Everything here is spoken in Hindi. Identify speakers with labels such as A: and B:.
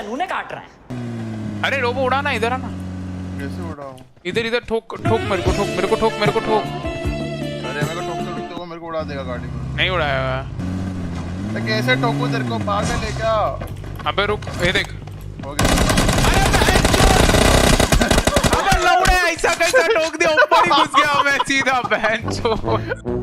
A: नूने काट रहा है।
B: अरे रोबो उड़ाना, इधर आना।
C: कैसे उड़ाऊं?
B: इधर इधर ठोक ठोक मेरे को, ठोक मेरे को, ठोक मेरे को, ठोक।
C: अरे मेरे को ठोक तो वो मेरे को उड़ा देगा गाड़ी में।
B: नहीं उड़ाया।
C: तो कैसे ठोकूं तेरे को? पागल है क्या?
B: अबे रुक, ये देख।
C: हो गया।
B: अबे लौड़े ऐसा कैसा ठोक दिया, ऊपर ही घुस गया मैं सीधा बहन चोद।